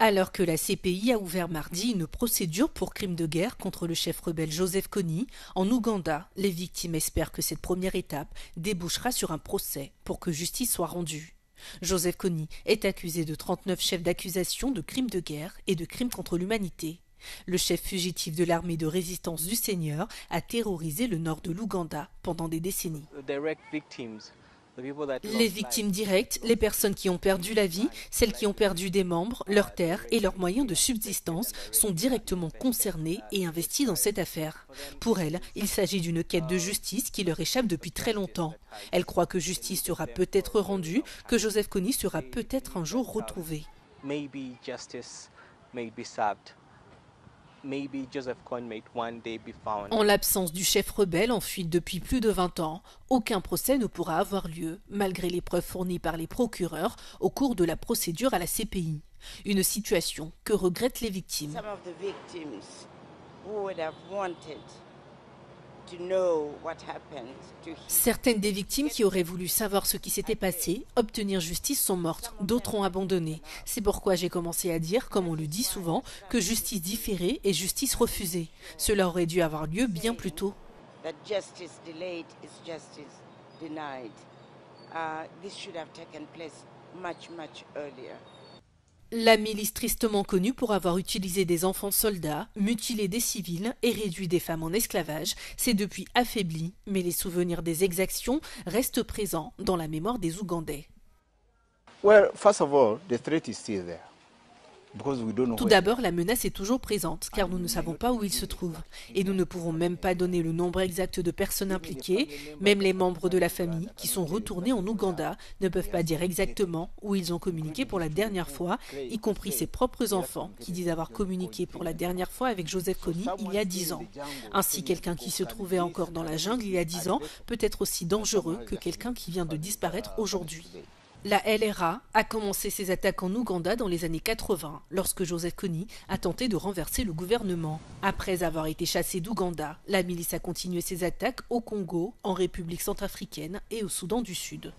Alors que la CPI a ouvert mardi une procédure pour crime de guerre contre le chef rebelle Joseph Kony, en Ouganda, les victimes espèrent que cette première étape débouchera sur un procès pour que justice soit rendue. Joseph Kony est accusé de 39 chefs d'accusation de crimes de guerre et de crimes contre l'humanité. Le chef fugitif de l'armée de résistance du Seigneur a terrorisé le nord de l'Ouganda pendant des décennies. Les victimes directes, les personnes qui ont perdu la vie, celles qui ont perdu des membres, leurs terres et leurs moyens de subsistance sont directement concernées et investies dans cette affaire. Pour elles, il s'agit d'une quête de justice qui leur échappe depuis très longtemps. Elles croient que justice sera peut-être rendue, que Joseph Kony sera peut-être un jour retrouvé. En l'absence du chef rebelle en fuite depuis plus de 20 ans, aucun procès ne pourra avoir lieu, malgré les preuves fournies par les procureurs au cours de la procédure à la CPI. Une situation que regrettent les victimes. Certaines des victimes qui auraient voulu savoir ce qui s'était passé, obtenir justice sont mortes, d'autres ont abandonné. C'est pourquoi j'ai commencé à dire, comme on le dit souvent, que justice différée est justice refusée. Cela aurait dû avoir lieu bien plus tôt. La milice tristement connue pour avoir utilisé des enfants soldats, mutilé des civils et réduit des femmes en esclavage s'est depuis affaiblie, mais les souvenirs des exactions restent présents dans la mémoire des Ougandais. Tout d'abord, la menace est toujours présente, car nous ne savons pas où il se trouve. Et nous ne pourrons même pas donner le nombre exact de personnes impliquées. Même les membres de la famille, qui sont retournés en Ouganda, ne peuvent pas dire exactement où ils ont communiqué pour la dernière fois, y compris ses propres enfants, qui disent avoir communiqué pour la dernière fois avec Joseph Kony il y a 10 ans. Ainsi, quelqu'un qui se trouvait encore dans la jungle il y a 10 ans peut être aussi dangereux que quelqu'un qui vient de disparaître aujourd'hui. La LRA a commencé ses attaques en Ouganda dans les années 80, lorsque Joseph Kony a tenté de renverser le gouvernement. Après avoir été chassé d'Ouganda, la milice a continué ses attaques au Congo, en République centrafricaine et au Soudan du Sud.